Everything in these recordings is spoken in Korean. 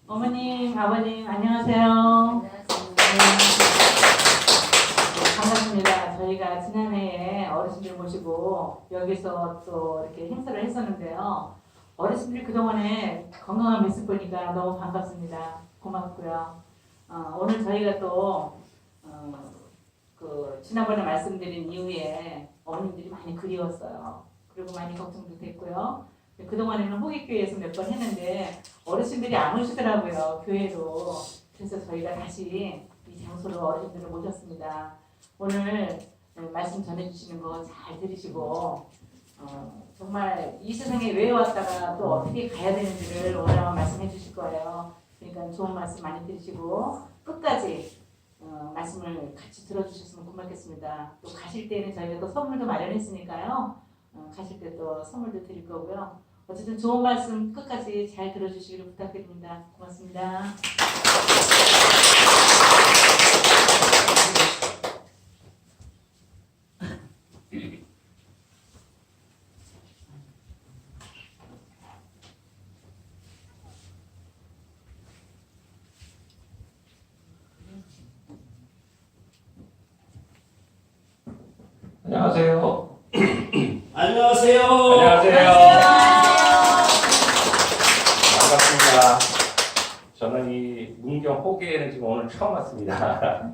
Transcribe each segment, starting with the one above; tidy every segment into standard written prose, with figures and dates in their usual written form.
어머님, 아버님, 안녕하세요. 네, 반갑습니다. 저희가 지난해에 어르신들 모시고 여기서 또 이렇게 행사를 했었는데요. 어르신들이 그동안에 건강한 모습 보니까 너무 반갑습니다. 고맙고요. 오늘 저희가 또 지난번에 말씀드린 이후에 어머님들이 많이 그리웠어요. 그리고 많이 걱정도 됐고요. 그동안에는 호객교회에서 몇 번 했는데 어르신들이 안 오시더라고요. 교회로. 그래서 저희가 다시 이 장소로 어르신들을 모셨습니다. 오늘 말씀 전해주시는 거 잘 들으시고 정말 이 세상에 왜 왔다가 또 어떻게 가야 되는지를 오늘 아마 말씀해 주실 거예요. 그러니까 좋은 말씀 많이 들으시고 끝까지 말씀을 같이 들어주셨으면 고맙겠습니다. 또 가실 때는 저희가 또 선물도 마련했으니까요. 가실 때 또 선물도 드릴 거고요. 어쨌든 좋은 말씀 끝까지 잘 들어주시기를 부탁드립니다. 고맙습니다. 안녕하세요. 안녕하세요. 안녕하세요. 반갑습니다. 저는 이 문경 호계에는 지금 오늘 처음 왔습니다.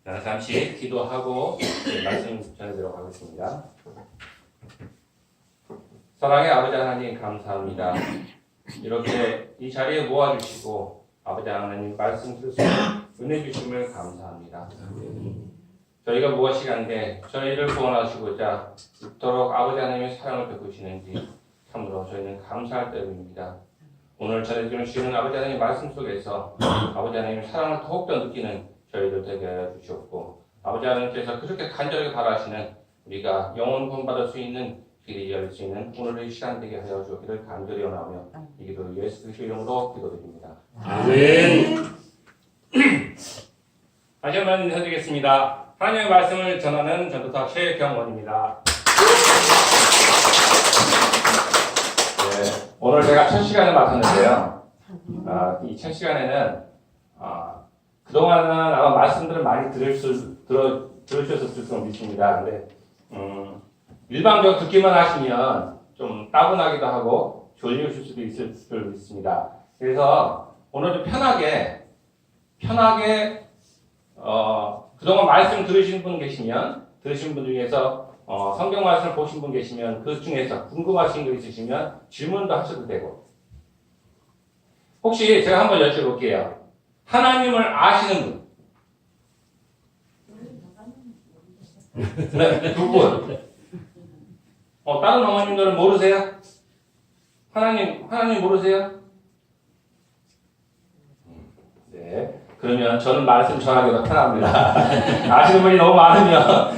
자, 잠시 기도하고 말씀 전해드리도록 하겠습니다. 사랑의 아버지 하나님 감사합니다. 이렇게 이 자리에 모아주시고 아버지 하나님 말씀 들을 수 있는 은혜 주심을 감사합니다. 저희가 무엇이 간데 저희를 구원하시고자 이토록 아버지 하나님의 사랑을 베푸시는지 참으로 저희는 감사할 때입니다. 오늘 전해주시는 아버지 하나님의 말씀 속에서 아버지 하나님의 사랑을 더욱더 느끼는 저희들 되게 하여 주시옵고 아버지 하나님께서 그렇게 간절하게 바라시는 우리가 영혼 구원받을 수 있는 길이 열릴 수 있는 오늘의 시간 되게 하여 주기를 간절히 원하며 이 기도 예수 그리스도의 이름으로 기도드립니다. 아멘. 다시 한번 인사드리겠습니다. 하나님의 말씀을 전하는 전도사 최경원입니다. 네, 오늘 제가 첫 시간을 맡았는데요. 이 첫 시간에는 그동안은 아마 말씀들을 많이 들으셨을 줄 믿습니다. 근데 일방적으로 듣기만 하시면 좀 따분하기도 하고 졸리실 수도 있을 줄 믿습니다. 그래서 오늘 좀 편하게 그동안 말씀 들으신 분 계시면 들으신 분 중에서 성경 말씀을 보신 분 계시면 그 중에서 궁금하신 거 있으시면 질문도 하셔도 되고 혹시 제가 한번 여쭤볼게요. 하나님을 아시는 분? 네, 두 분. 다른 어머님들은 모르세요? 하나님 모르세요? 네. 그러면 저는 말씀 전하기가 편합니다. 아시는 분이 너무 많으면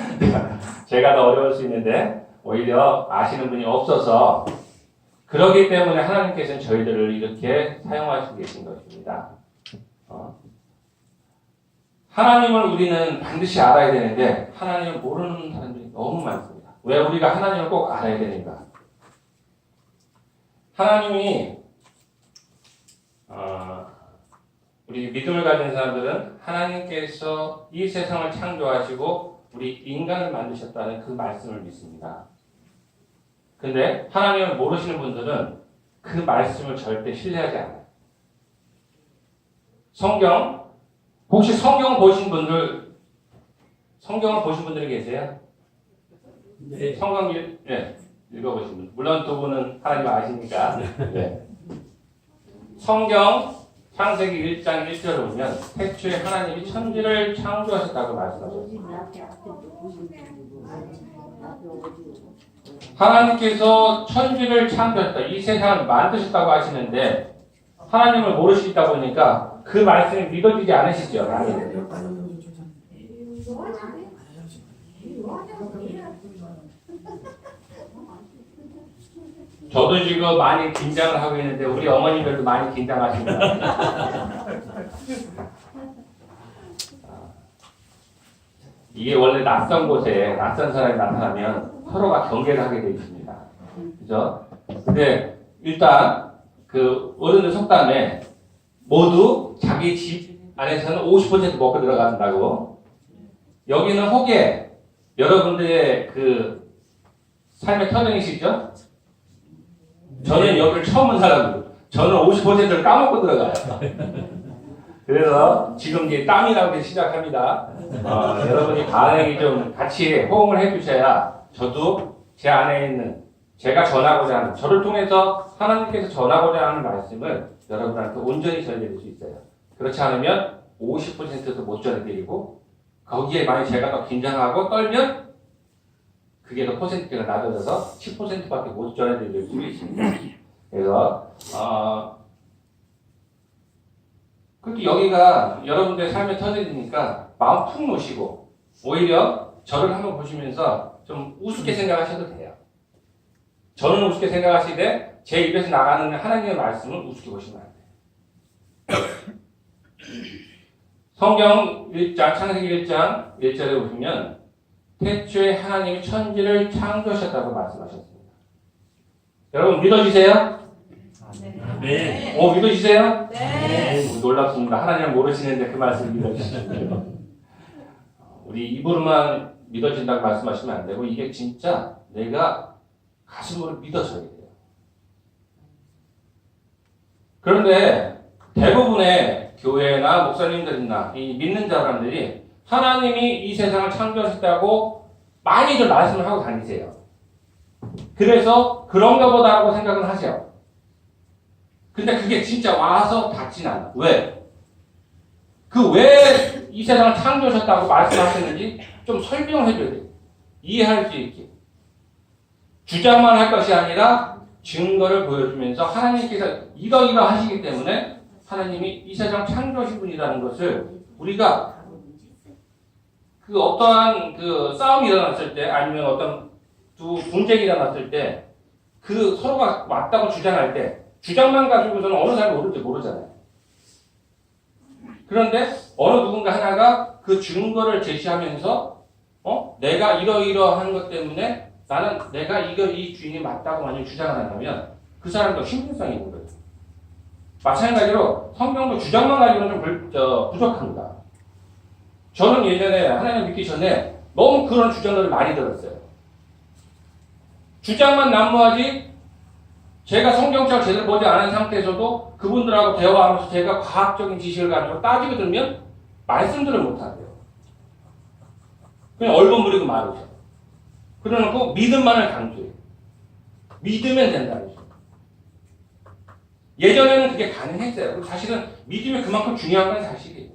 제가 더 어려울 수 있는데 오히려 아시는 분이 없어서 그렇기 때문에 하나님께서는 저희들을 이렇게 사용하시고 계신 것입니다. 하나님을 우리는 반드시 알아야 되는데 하나님을 모르는 사람들이 너무 많습니다. 왜 우리가 하나님을 꼭 알아야 되는가? 하나님이 우리 믿음을 가진 사람들은 하나님께서 이 세상을 창조하시고 우리 인간을 만드셨다는 그 말씀을 믿습니다. 근데 하나님을 모르시는 분들은 그 말씀을 절대 신뢰하지 않아요. 혹시 성경을 보신 분들이 계세요? 네. 성경 읽어보신 분. 물론 두 분은 하나님 아시니까. 네. 성경 창세기 1장 1절을 보면 태초에 하나님이 천지를 창조하셨다고 말씀하셨습니다. 하나님께서 천지를 창조하셨다. 이 세상을 만드셨다고 하시는데 하나님을 모르시다 보니까 그 말씀이 믿어지지 않으시죠? 저도 지금 많이 긴장을 하고 있는데 우리 어머님들도 많이 긴장하십니다. 이게 원래 낯선 곳에 낯선 사람이 나타나면 서로가 경계를 하게 되어 있습니다. 그죠? 근데 일단 그 어른들 속담에 모두 자기 집 안에서는 50% 먹고 들어간다고. 여기는 혹에 여러분들의 그 삶의 터전이시죠? 저는 여기를 처음 온 사람이고 저는 50%를 까먹고 들어가요. 그래서 지금 이제 땀이 나오기 시작합니다. 여러분이 반응이 좀 같이 호응을 해주셔야 저도 제 안에 있는 제가 전하고자 하는 저를 통해서 하나님께서 전하고자 하는 말씀을 여러분한테 온전히 전해드릴 수 있어요. 그렇지 않으면 50%도 못 전해드리고 거기에 만약 제가 더 긴장하고 떨면 그게 더 퍼센트가 낮아져서 10%밖에 못 전해드릴 수 있습니다. 그래서 그렇게 여기가 여러분들의 삶의 터전이니까 마음 푹 놓으시고 오히려 저를 한번 보시면서 좀 우습게 생각하셔도 돼요. 저는 우습게 생각하시되 제 입에서 나가는 하나님의 말씀은 우습게 보시면 안 돼요. 성경 1장, 창세기 1장 1절에 보시면 태초에 하나님이 천지를 창조하셨다고 말씀하셨습니다. 여러분 믿어지세요? 네. 믿어지세요? 네. 놀랍습니다. 하나님을 모르시는데 그 말씀을 믿어주시는데요. 우리 입으로만 믿어진다고 말씀하시면 안 되고 이게 진짜 내가 가슴으로 믿어져야 돼요. 그런데 대부분의 교회나 목사님들이나 이 믿는 사람들이 하나님이 이 세상을 창조하셨다고 많이들 말씀을 하고 다니세요. 그래서 그런가 보다라고 생각은 하세요. 근데 그게 진짜 와서 닿진 않아. 왜? 왜 이 세상을 창조하셨다고 말씀하셨는지 좀 설명을 해줘야 돼요. 이해할 수 있게. 주장만 할 것이 아니라 증거를 보여주면서 하나님께서 이러하시기 때문에 하나님이 이 세상 창조하신 분이라는 것을 우리가 그 어떠한 그 싸움이 일어났을 때 아니면 어떤 두 분쟁이 일어났을 때 그 서로가 맞다고 주장할 때 주장만 가지고서는 어느 사람이 옳을지 모르잖아요. 그런데 어느 누군가 하나가 그 증거를 제시하면서 내가 이러이러한 것 때문에 나는 내가 이 주인이 맞다고 만약 주장을 한다면 그 사람도 신빙성이 있는 거예요. 마찬가지로 성경도 주장만 가지고는 좀 부족합니다. 저는 예전에 하나님을 믿기 전에 너무 그런 주장들을 많이 들었어요. 주장만 난무하지 제가 성경책을 제대로 보지 않은 상태에서도 그분들하고 대화하면서 제가 과학적인 지식을 가지고 따지고 들면 말씀들을 못하대요. 그냥 얼버무리고 말이죠. 그러놓고 믿음만을 강조해요. 믿으면 된다는 거죠. 예전에는 그게 가능했어요. 사실은 믿음이 그만큼 중요한 건 사실이에요.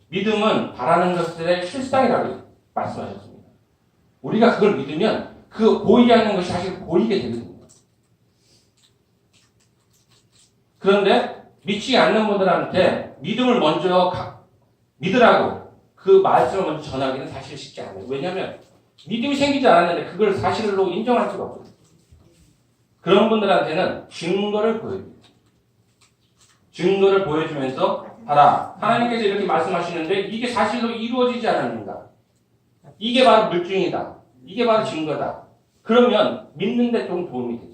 믿음은 바라는 것들의 실상이라고 말씀하셨습니다. 우리가 그걸 믿으면 그 보이지 않는 것이 사실 보이게 되거든요. 그런데 믿지 않는 분들한테 믿음을 먼저 믿으라고 그 말씀을 먼저 전하기는 사실 쉽지 않아요. 왜냐하면 믿음이 생기지 않았는데 그걸 사실로 인정할 수가 없어요. 그런 분들한테는 증거를 보여줘요. 증거를 보여주면서 봐라, 하나님께서 이렇게 말씀하시는데 이게 사실로 이루어지지 않았는가? 이게 바로 물증이다. 이게 바로 증거다. 그러면 믿는데 좀 도움이 되죠.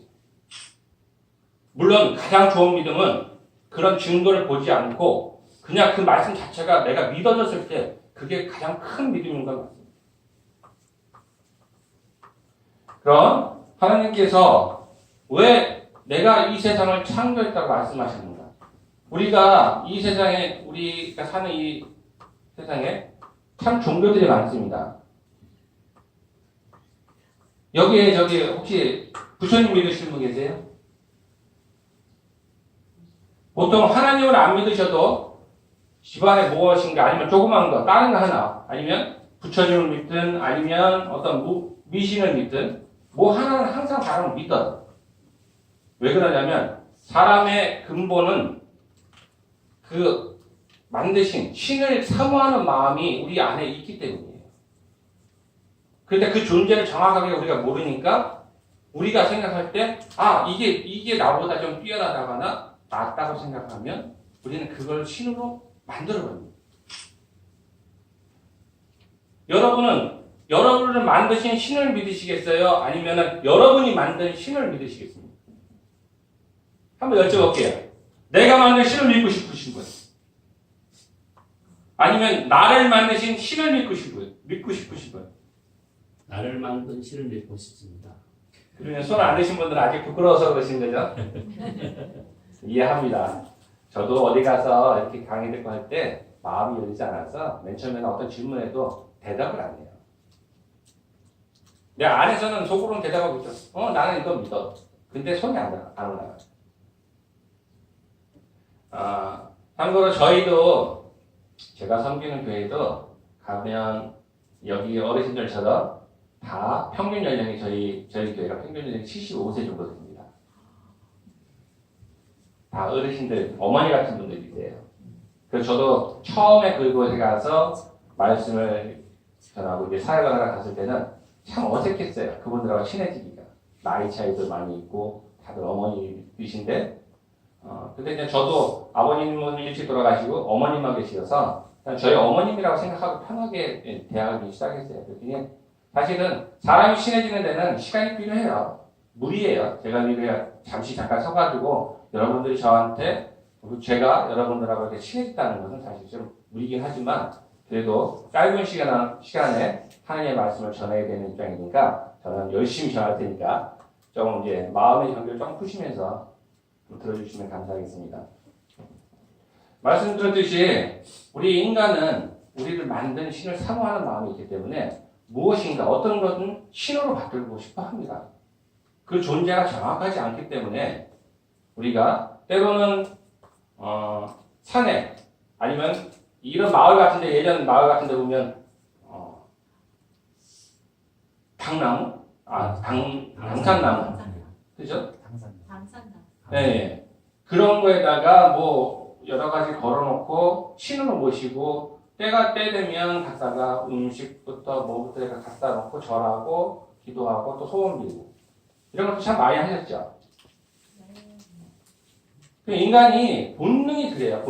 물론 가장 좋은 믿음은 그런 증거를 보지 않고 그냥 그 말씀 자체가 내가 믿어졌을 때 그게 가장 큰 믿음인 것 같습니다. 그럼 하나님께서 왜 내가 이 세상을 창조했다고 말씀하시는가? 우리가 이 세상에, 우리가 사는 이 세상에 참 종교들이 많습니다. 여기에 혹시 부처님 믿으시는 분 계세요? 보통 하나님을 안 믿으셔도 집안에 무엇인가 아니면 조그만 거 다른 거 하나 아니면 부처님을 믿든 아니면 어떤 미신을 믿든 뭐 하나는 항상 사람을 믿어요. 왜 그러냐면 사람의 근본은 그 만드신 신을 사모하는 마음이 우리 안에 있기 때문이에요. 그런데 그 존재를 정확하게 우리가 모르니까 우리가 생각할 때 이게 나보다 좀 뛰어나다거나 낫다고 생각하면 우리는 그걸 신으로 만들어버립니다. 여러분은 여러분을 만드신 신을 믿으시겠어요? 아니면 여러분이 만든 신을 믿으시겠습니까? 한번 여쭤볼게요. 내가 만든 신을 믿고 싶으신 분? 아니면 나를 만드신 신을 믿고 싶으신 분? 나를 만든 신을 믿고 싶습니다. 그러면 손 안 드신 분들은 아직 부끄러워서 그러신 거죠? 이해합니다. 저도 어디 가서 이렇게 강의 듣고 할 때 마음이 열리지 않아서 맨 처음에는 어떤 질문에도 대답을 안 해요. 내 안에서는 속으로는 대답하고 있죠. 나는 이거 믿어. 근데 손이 안 올라가요. 참고로 저희도 제가 섬기는 교회도 가면 여기 어르신들처럼 다 평균 연령이 저희 교회가 평균 연령이 75세 정도 됩니다. 다 어르신들, 어머니 같은 분들이세요. 그래서 저도 처음에 그곳에 가서 말씀을 전하고 이제 사역을 하러 갔을 때는 참 어색했어요. 그분들하고 친해지기가. 나이 차이도 많이 있고 다들 어머니이신데 근데 이제 저도 아버님은 일찍 돌아가시고 어머님만 계시어서 저희 어머님이라고 생각하고 편하게 대하기 시작했어요. 그랬더니 사실은 사람이 친해지는 데는 시간이 필요해요. 무리예요. 제가 이렇게 잠깐 서가지고 여러분들이 저한테 제가 여러분들하고 이렇게 친해졌다는 것은 사실 좀 무리긴 하지만 그래도 짧은 시간에 하나님의 말씀을 전해야 되는 입장이니까 저는 열심히 전할 테니까 좀 이제 마음의 경계를 좀 푸시면서 좀 들어주시면 감사하겠습니다. 말씀드렸듯이 우리 인간은 우리를 만든 신을 사모하는 마음이 있기 때문에 무엇인가 어떤 것은 신으로 바꾸고 싶어 합니다. 그 존재가 정확하지 않기 때문에 우리가 때로는 산에 아니면 이런 마을 같은데 예전 마을 같은데 보면 당나무, 당산나무, 그죠? 당산나무. 네, 그런 거에다가 뭐 여러 가지 걸어놓고 신으로 모시고 때가 때 되면 갔다가 음식부터 뭐부터 갖다 놓고 절하고 기도하고 또 소원 빌고 이런 것도 참 많이 하셨죠. 인간이 본능이 그래요.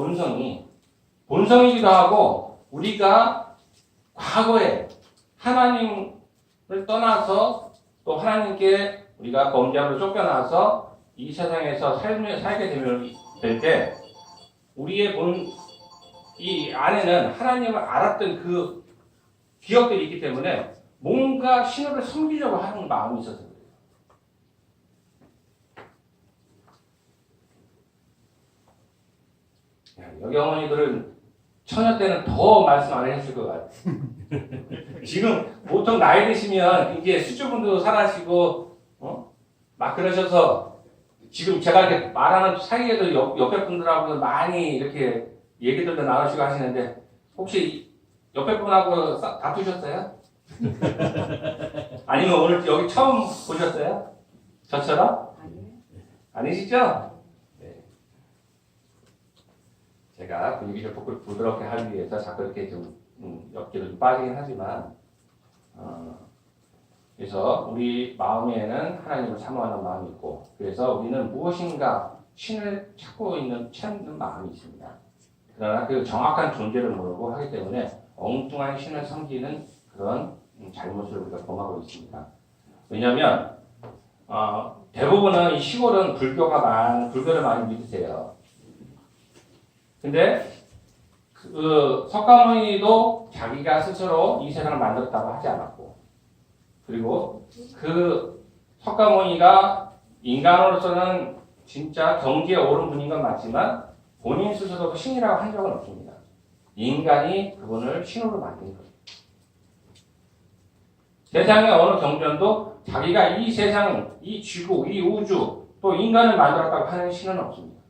본성이기도 하고 우리가 과거에 하나님을 떠나서 또 하나님께 우리가 범죄함으로 쫓겨나서 이 세상에서 살게 될 때 우리의 이 안에는 하나님을 알았던 그 기억들이 있기 때문에 뭔가 신호를 섬기려고 하는 마음이 있어서 그래요. 여기 어머니들은 처녀 때는 더 말씀 안 해주실 것 같아요. 지금 보통 나이 드시면 이제 수주분도 살아시고 막 그러셔서 지금 제가 이렇게 말하는 사이에도 옆에 분들하고 많이 이렇게 얘기들도 나누시고 하시는데 혹시 옆에 분하고 다투셨어요? 아니면 오늘 여기 처음 보셨어요? 저처럼? 아니시죠? 네. 제가 분위기를 부드럽게 하기 위해서 자꾸 이렇게 좀 옆뒤로 좀 빠지긴 하지만 그래서 우리 마음에는 하나님을 사모하는 마음이 있고 그래서 우리는 무엇인가 신을 찾는 마음이 있습니다. 그러나 그 정확한 존재를 모르고 하기 때문에 엉뚱한 신을 섬기는 그런 잘못을 우리가 범하고 있습니다. 왜냐하면 대부분은 이 시골은 불교를 많이 믿으세요. 근데 그 석가모니도 자기가 스스로 이 세상을 만들었다고 하지 않았고 그리고 그 석가모니가 인간으로서는 진짜 경지에 오른 분인 건 맞지만 본인 스스로도 신이라고 한 적은 없습니다. 인간이 그분을 신으로 만든 거예요. 세상의 어느 경전도 자기가 이 세상, 이 지구, 이 우주, 또 인간을 만들었다고 하는 신은 없습니다.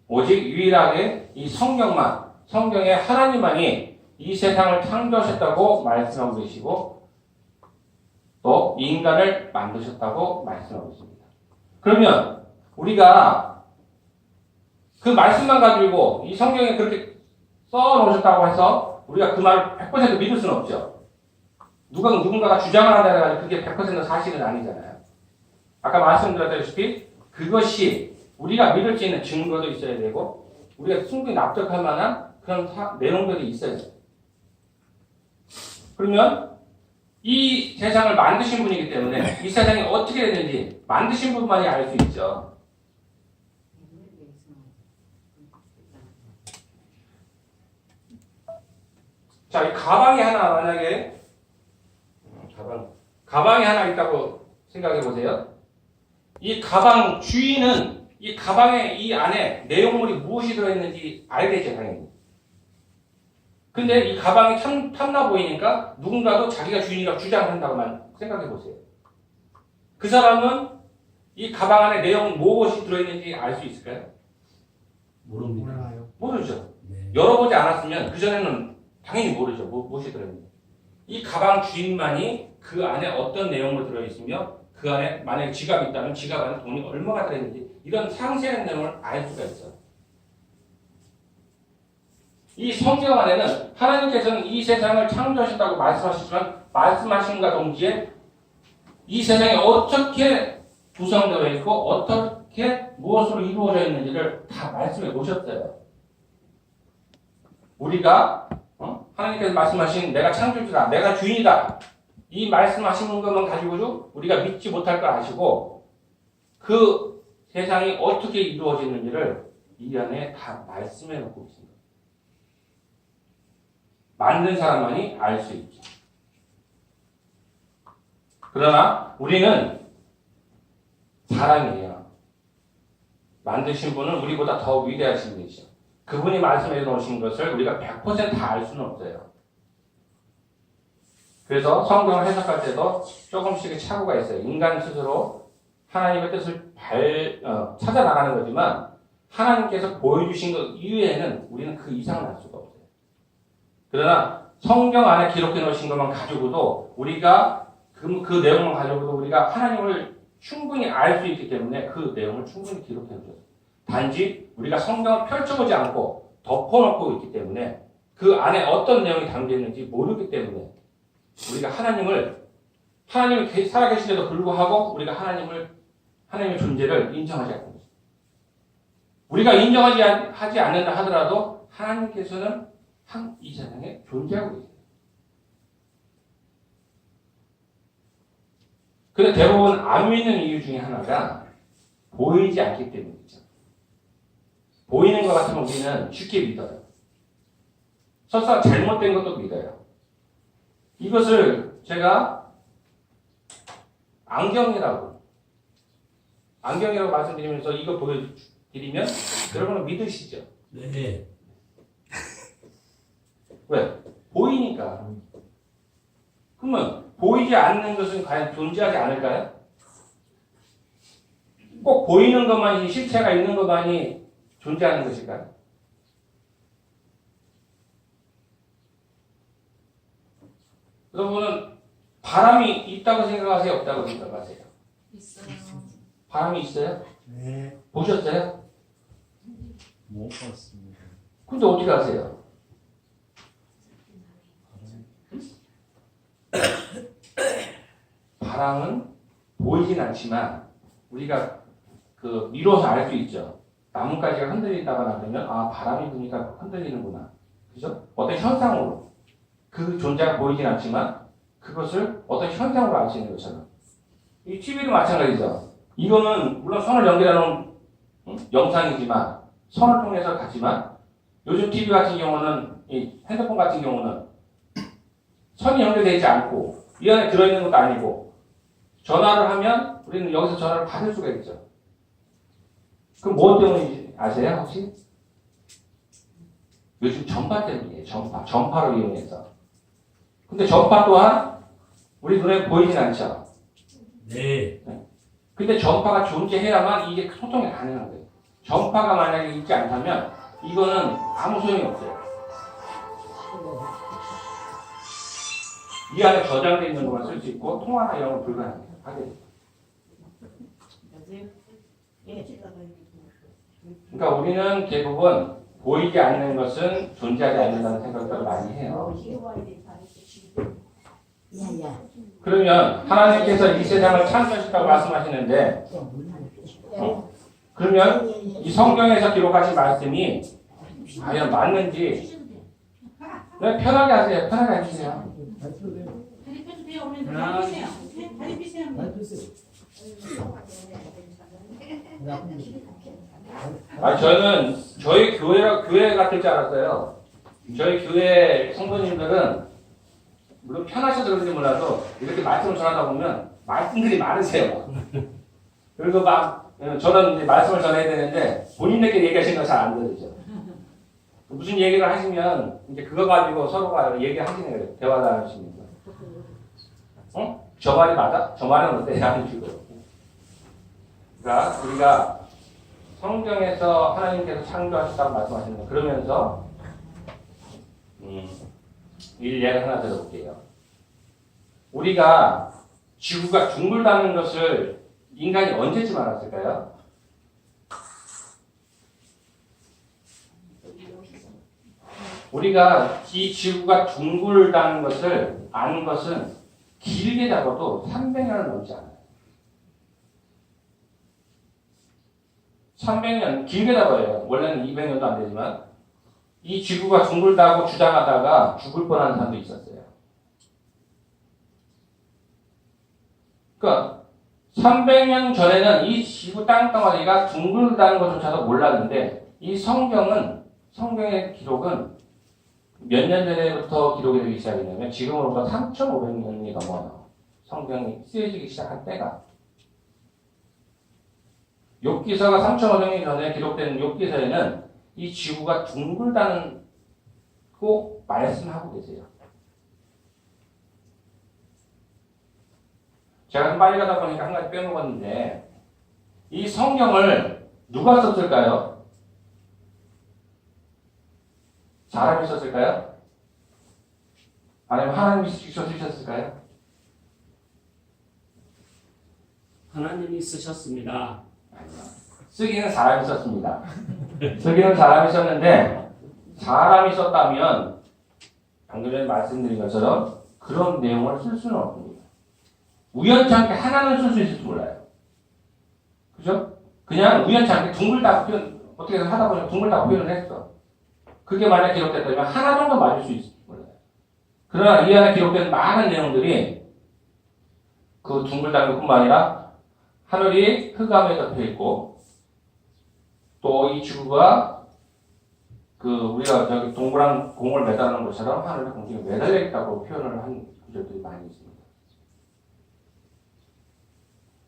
오직 유일하게 이 성경의 하나님만이 이 세상을 창조하셨다고 말씀하고 계시고 또 인간을 만드셨다고 말씀하고 있습니다. 그러면 우리가 그 말씀만 가지고 이 성경에 그렇게 써놓으셨다고 해서 우리가 그 말을 100% 믿을 수는 없죠. 누군가가 주장을 한다고 해서 그게 100% 사실은 아니잖아요. 아까 말씀드렸다시피 그것이 우리가 믿을 수 있는 증거도 있어야 되고 우리가 충분히 납득할 만한 그런 내용들이 있어야 돼요. 그러면 이 세상을 만드신 분이기 때문에 이 세상이 어떻게 되는지 만드신 분만이 알 수 있죠. 자, 이 가방이 하나 만약에 가방이 하나 있다고 생각해 보세요. 이 가방 주인은 이 가방의 이 안에 내용물이 무엇이 들어있는지 알겠죠, 당연히. 근데 이 가방이 탐나 보이니까 누군가도 자기가 주인이라고 주장한다고만 생각해 보세요. 그 사람은 이 가방 안에 내용 무엇이 들어있는지 알 수 있을까요? 모릅니다. 모르죠. 네. 열어보지 않았으면 그전에는 당연히 모르죠. 무엇이 들어있는지. 이 가방 주인만이 그 안에 어떤 내용물 들어있으며 그 안에 만약에 지갑이 있다면 지갑 안에 돈이 얼마가 들어있는지 이런 상세한 내용을 알 수가 있어요. 이 성경 안에는 하나님께서는 이 세상을 창조하셨다고 말씀하시지만 말씀하신과 동시에 이 세상이 어떻게 구성되어 있고 어떻게 무엇으로 이루어져 있는지를 다 말씀해 놓으셨어요. 우리가 하나님께서 말씀하신 내가 창조주다, 내가 주인이다 이 말씀하시는 것만 가지고도 우리가 믿지 못할 걸 아시고 그 세상이 어떻게 이루어지는지를 이 안에 다 말씀해 놓고 있습니다. 만든 사람만이 알 수 있죠. 그러나 우리는 사람이에요. 만드신 분은 우리보다 더 위대하신 분이죠. 그분이 말씀해 놓으신 것을 우리가 100% 다 알 수는 없어요. 그래서 성경을 해석할 때도 조금씩의 착오가 있어요. 인간 스스로 하나님의 뜻을 찾아 나가는 거지만 하나님께서 보여주신 것 이외에는 우리는 그 이상을 알 수가 없어요. 그러나 성경 안에 기록해 놓으신 것만 가지고도 우리가 그 내용만 가지고도 우리가 하나님을 충분히 알 수 있기 때문에 그 내용을 충분히 기록해 놓으셨어요. 단지 우리가 성경을 펼쳐보지 않고 덮어놓고 있기 때문에 그 안에 어떤 내용이 담겨 있는지 모르기 때문에 우리가 하나님이 살아계신데도 불구하고 우리가 하나님의 존재를 인정하지 않는 거죠. 우리가 인정하지 않는다 하더라도 하나님께서는 이 세상에 존재하고 계세요. 근데 대부분 안 믿는 이유 중에 하나가 보이지 않기 때문이죠. 보이는 것 같으면 우리는 쉽게 믿어요. 설사 잘못된 것도 믿어요. 이것을 제가 안경이라고 말씀드리면서 이거 보여드리면 여러분은 믿으시죠? 네. 왜? 보이니까. 그러면 보이지 않는 것은 과연 존재하지 않을까요? 꼭 보이는 것만이 실체가 있는 것만이 존재하는 것일까요? 여러분은 바람이 있다고 생각하세요? 없다고 생각하세요? 있어요. 바람이 있어요? 네. 보셨어요? 못 봤습니다. 근데 어떻게 아세요? 바람은 보이진 않지만 우리가 미뤄서 알 수 있죠. 나뭇가지가 흔들린다거나 그러면 바람이 부니까 흔들리는구나. 그죠? 어떤 현상으로 그 존재가 보이진 않지만 그것을 어떤 현상으로 알 수 있는 것처럼. 이 TV도 마찬가지죠. 이거는 물론 선을 연결하는 영상이지만 선을 통해서 가지만 요즘 TV 같은 경우는 이 핸드폰 같은 경우는 선이 연결되지 않고 이 안에 들어있는 것도 아니고 전화를 하면 우리는 여기서 전화를 받을 수가 있죠. 그럼 무엇 때문인지 아세요 혹시? 요즘 전파 때문이에요. 전파를 이용해서. 근데 전파 또한 우리 눈에 보이진 않죠. 네. 근데 전파가 존재해야만 이게 소통이 가능한 거예요. 전파가 만약에 있지 않다면 이거는 아무 소용이 없어요. 이 안에 저장되어 있는 것만 쓸 수 있고 통화나 이런 건 불가능해요. 그러니까 우리는 대부분 보이지 않는 것은 존재하지 않는다는 생각을 많이 해요. 그러면 하나님께서 이 세상을 창조하셨다고 말씀하시는데 그러면 이 성경에서 기록하신 말씀이 과연 맞는지 네, 편하게 하세요. 편하게 해주세요. 발표 돼요. 다리 펴주세요. 어머니 다리 펴세요. 네, 다리 펴세요. 발표세요. 아, 저는 저희 교회 같을 줄 알았어요. 저희 교회 성도님들은 물론 편하셔서 그런지 몰라도 이렇게 말씀을 전하다 보면 말씀들이 많으세요. 그리고 막 저는 이제 말씀을 전해야 되는데 본인들끼리 얘기하시는 거 잘 안 들리죠. 무슨 얘기를 하시면 이제 그거 가지고 서로가 얘기하시는 거예요. 대화를 하시는 거예요. 어? 저 말이 맞아? 저 말은 어때? 하는 식으로. 그러니까 우리가 성경에서 하나님께서 창조하셨다고 말씀하시는 거 그러면서 이 예를 하나 들어볼게요. 우리가 지구가 둥글다는 것을 인간이 언제쯤 알았을까요? 우리가 이 지구가 둥글다는 것을 아는 것은 길게 잡아도 300년을 넘지 않아요. 300년, 길게 잡아요. 원래는 200년도 안 되지만 이 지구가 둥글다고 주장하다가 죽을 뻔한 사람도 있었어요. 그러니까 300년 전에는 이 지구 땅덩어리가 둥글다는 것조차도 몰랐는데 이 성경의 기록은 몇 년 전에부터 기록이 되기 시작했냐면 지금으로부터 3,500년이 넘어요. 성경이 쓰여지기 시작한 때가. 욥기서가 3,500년 전에 기록된 욥기서에는 이 지구가 둥글다는 거 말씀하고 계세요. 제가 좀 빨리 가다 보니까 한 가지 빼먹었는데 이 성경을 누가 썼을까요? 사람이 썼을까요? 아니면 하나님이 직접 쓰셨을까요? 하나님이 쓰셨습니다. 쓰기는 사람이 썼습니다. 쓰기는 사람이 썼는데 사람이 썼다면 방금 전에 말씀드린 것처럼 그런 내용을 쓸 수는 없습니다. 우연찮게 하나는 쓸 수 있을지 몰라요. 그죠? 그냥 우연찮게 둥글다고 표현, 어떻게 해서 하다 보니까 둥글다고 표현을 했어. 그게 만약 기록됐다면 하나 정도 맞을 수 있을지 몰라요. 그러나 이 안에 기록된 많은 내용들이 그 둥글다는 것뿐만 아니라 하늘이 흑암에 덮여 있고 또 이 지구가 우리가 저기 동그란 공을 매달는 것처럼 하늘의 공중에 매달려 있다고 표현을 한 구절들이 많이 있습니다.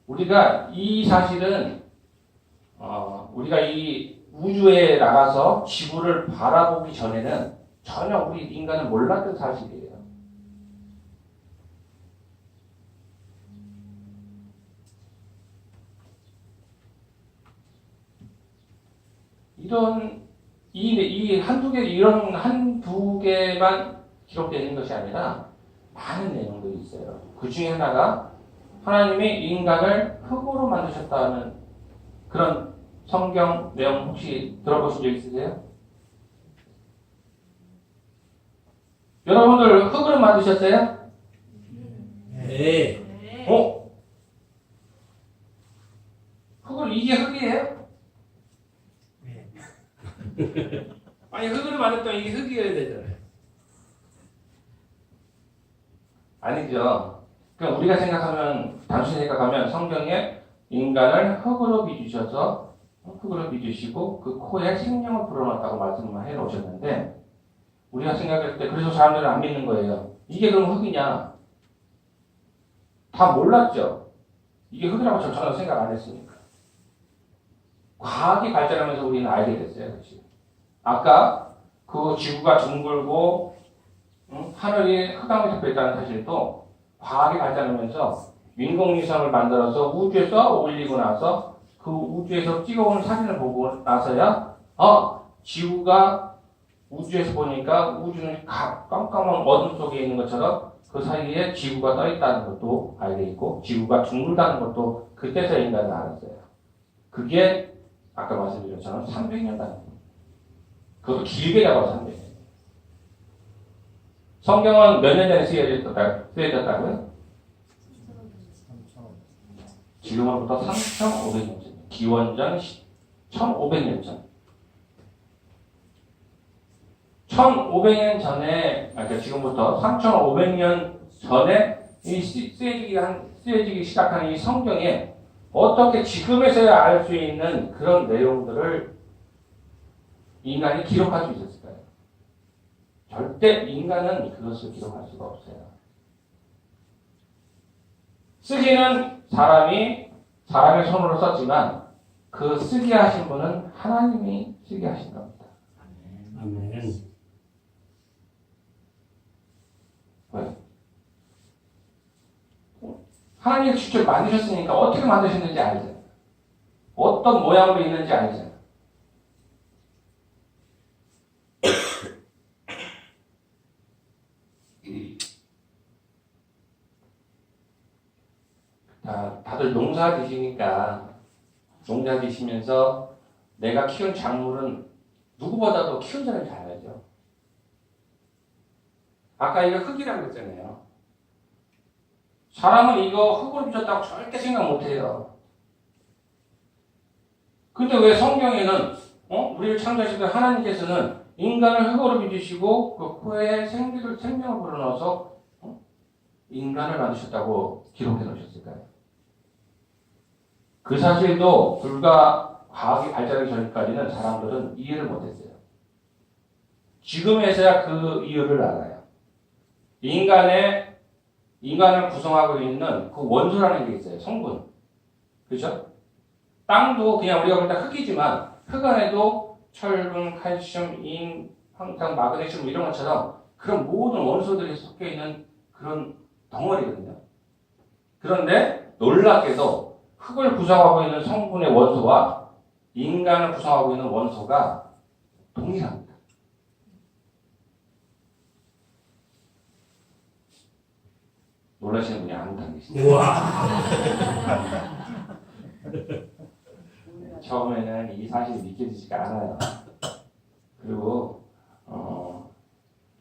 우리가 이 사실은 우리가 이 우주에 나가서 지구를 바라보기 전에는 전혀 우리 인간은 몰랐던 사실이에요. 이 한두 개만 기록되는 것이 아니라 많은 내용들이 있어요. 그 중에 하나가 하나님이 인간을 흙으로 만드셨다는 그런 성경 내용 혹시 들어보신 적 있으세요? 여러분들 흙으로 만드셨어요? 네. 이게 흙이에요? 아니 흙으로 만들었다면 이게 흙이어야 되잖아요. 아니죠. 그럼 우리가 생각하면 단순히 생각하면 성경에 인간을 흙으로 빚으시고 그 코에 생명을 불어넣었다고 말씀을 해놓으셨는데 우리가 생각할 때 그래서 사람들은 안 믿는 거예요. 이게 그럼 흙이냐? 다 몰랐죠. 이게 흙이라고 전혀 생각 안 했으니까. 과학이 발전하면서 우리는 알게 됐어요. 그렇지? 아까 그 지구가 둥글고 하늘이 흑암에 덮여 있다는 사실도 과학이 발전하면서 인공위성을 만들어서 우주에 써 올리고 나서 그 우주에서 찍어온 사진을 보고 나서야 지구가 우주에서 보니까 우주는 깜깜한 어둠 속에 있는 것처럼 그 사이에 지구가 떠 있다는 것도 알게 있고 지구가 둥글다는 것도 그때서 인간은 알았어요. 그게 아까 말씀드린 것처럼 300년 단위. 그것도 길게 잡아서 300년. 성경은 몇 년 전에 쓰여졌다고요? 지금으로부터 3,500년 전. 기원전 1,500년 전. 1500년 전에, 그러니까 지금부터 3500년 전에 이 쓰여지기 시작한 이 성경에 어떻게 지금에서야 알 수 있는 그런 내용들을 인간이 기록할 수 있었을까요? 절대 인간은 그것을 기록할 수가 없어요. 쓰기는 사람의 손으로 썼지만 그 쓰게 하신 분은 하나님이 쓰게 하신 겁니다. 아멘. 왜? 하나님이 직접 만드셨으니까 어떻게 만드셨는지 알잖아요. 어떤 모양으로 있는지 알잖아요. 다들 농사 지시니까 농사 지시면서 내가 키운 작물은 누구보다도 키운 사람이 잘 알죠. 아까 이거 흙이라고 했잖아요. 사람은 이거 흙으로 빚었다고 절대 생각 못해요. 근데 왜 성경에는 우리를 창조하신 하나님께서는 인간을 흙으로 빚으시고 그 코에 생명을 불어넣어서 인간을 만드셨다고 기록해 놓으셨을까요? 그 사실도 불과 과학이 발달하기 전까지는 사람들은 이해를 못했어요. 지금에서야 그 이유를 알아요. 인간을 구성하고 있는 그 원소라는 게 있어요. 성분. 그렇죠? 땅도 그냥 우리가 볼 때 흙이지만 흙 안에도 철분, 칼슘, 인, 황탄, 마그네슘 이런 것처럼 그런 모든 원소들이 섞여 있는 그런 덩어리거든요. 그런데 놀랍게도 흙을 구성하고 있는 성분의 원소와 인간을 구성하고 있는 원소가 동일합니다. 놀라시는 분이 아무도 안 계시네요. 처음에는 이 사실이 믿겨지지가 않아요. 그리고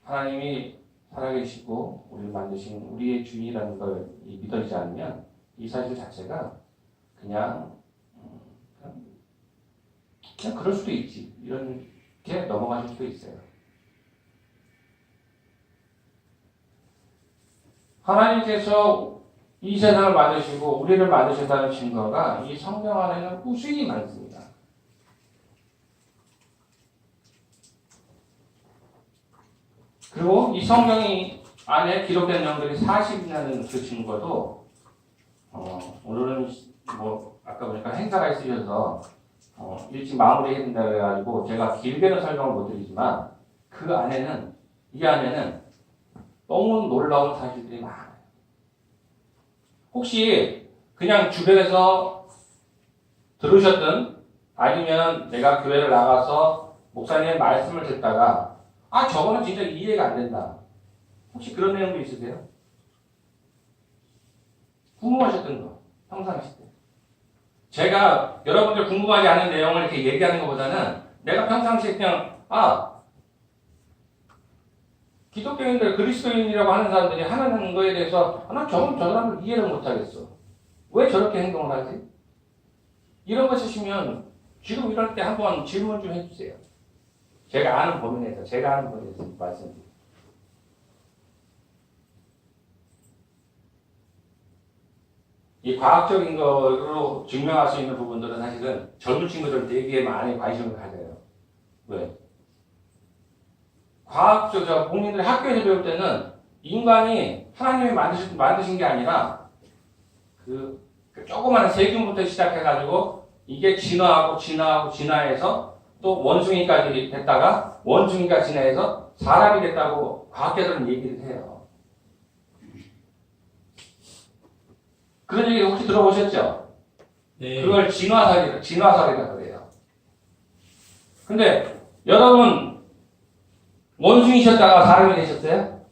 하나님이 살아계시고 우리를 만드신 우리의 주인이라는 걸 믿어지지 않으면 이 사실 자체가 그냥 그럴 수도 있지 이렇게 넘어가실 수도 있어요. 하나님께서 이 세상을 만드시고 우리를 만드셨다는 증거가 이 성경 안에는 꾸준히 많습니다. 그리고 이 성경이 안에 기록된 내용들이 사실이라는 그 증거도 오늘은 아까 보니까 행사가 있으셔서 일찍 마무리해야 된다 그래가지고 제가 길게는 설명을 못 드리지만 이 안에는 너무 놀라운 사실들이 많아요. 혹시 그냥 주변에서 들으셨든 아니면 내가 교회를 나가서 목사님의 말씀을 듣다가 저거는 진짜 이해가 안 된다. 혹시 그런 내용도 있으세요? 궁금하셨던 거 평상시 때. 제가 여러분들 궁금하지 않은 내용을 이렇게 얘기하는 것보다는 내가 평상시에 그냥 기독교인들, 그리스도인이라고 하는 사람들이 하는 거에 대해서 난 저 사람을 이해를 못하겠어. 왜 저렇게 행동을 하지? 이런 거 있으시면 지금 이럴 때 한번 질문 좀 해주세요. 제가 아는 범위 내에서 말씀드릴게요. 이 과학적인 거로 증명할 수 있는 부분들은 사실은 젊은 친구들 되게 많이 관심을 가져요. 왜? 과학적, 국민들이 학교에서 배울 때는 인간이 하나님이 만드신 게 아니라 그 조그마한 세균부터 시작해가지고 이게 진화해서 또 원숭이까지 됐다가 원숭이가 진화해서 사람이 됐다고 과학자들은 얘기를 해요. 그런 얘기 혹시 들어보셨죠? 네. 그걸 진화설이라고 그래요. 근데 여러분 원숭이셨다가 사람이 되셨어요?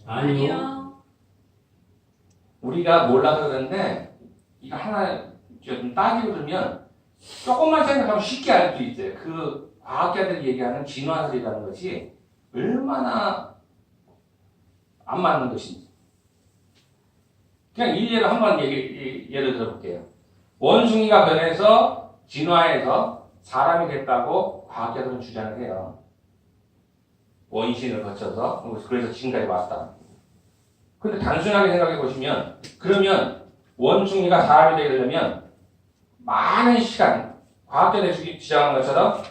아니요. 우리가 몰라서 그런데 이거 하나 좀 따지고 들면 조금만 생각하면 쉽게 알 수 있어요. 그 과학자들이 얘기하는 진화설이라는 것이 얼마나 안 맞는 것인지. 그냥 일례로 한번 예를 들어볼게요. 원숭이가 변해서 진화해서 사람이 됐다고 과학자들은 주장을 해요. 원신을 거쳐서 그래서 지금까지 왔다. 근데 단순하게 생각해 보시면 그러면 원숭이가 사람이 되게 되려면 많은 시간, 과학자들이 주장한 것처럼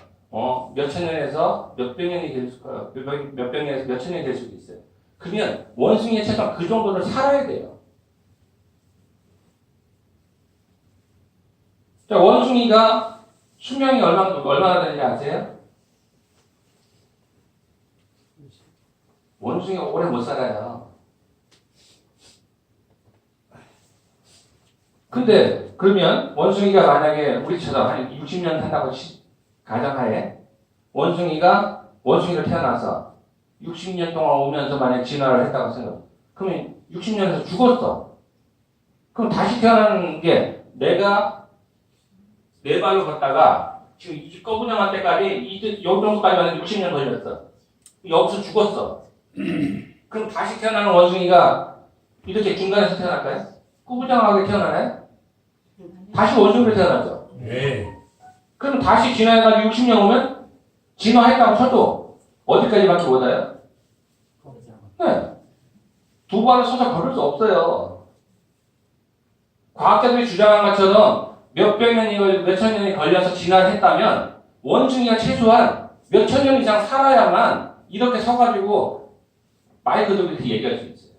몇천 년에서 몇백 년이 될 수, 몇백 년에서 몇천 년이 될 수도 있어요. 그러면 원숭이의 최소한 그 정도를 살아야 돼요. 자, 원숭이가 수명이 얼마나 되는지 아세요? 원숭이가 오래 못 살아요. 근데 그러면 원숭이가 만약에 우리처럼 한 60년 산다고 가정하에 원숭이를 태어나서 60년 동안 오면서 만약에 진화를 했다고 생각. 그러면 60년에서 죽었어. 그럼 다시 태어나는 게 내가 네 발로 걷다가 지금 이 꺼부정한 때까지 요 정도까지 왔는데 60년 걸렸어. 여기서 죽었어. 그럼 다시 태어나는 원숭이가 이렇게 중간에서 태어날까요? 꾸부정하게 태어나나요? 다시 원숭이로 태어나죠. 네. 그럼 다시 진화해가지고 60년 오면 진화했다고 쳐도 어디까지밖에 못 와요? 네. 두 발을 서서 걸을 수 없어요. 과학자들이 주장한 것처럼 몇백 년이 몇천 년이 걸려서 진화를 했다면 원숭이가 최소한 몇천 년 이상 살아야만 이렇게 서가지고 마이크 들고 이렇게 얘기할 수 있어요.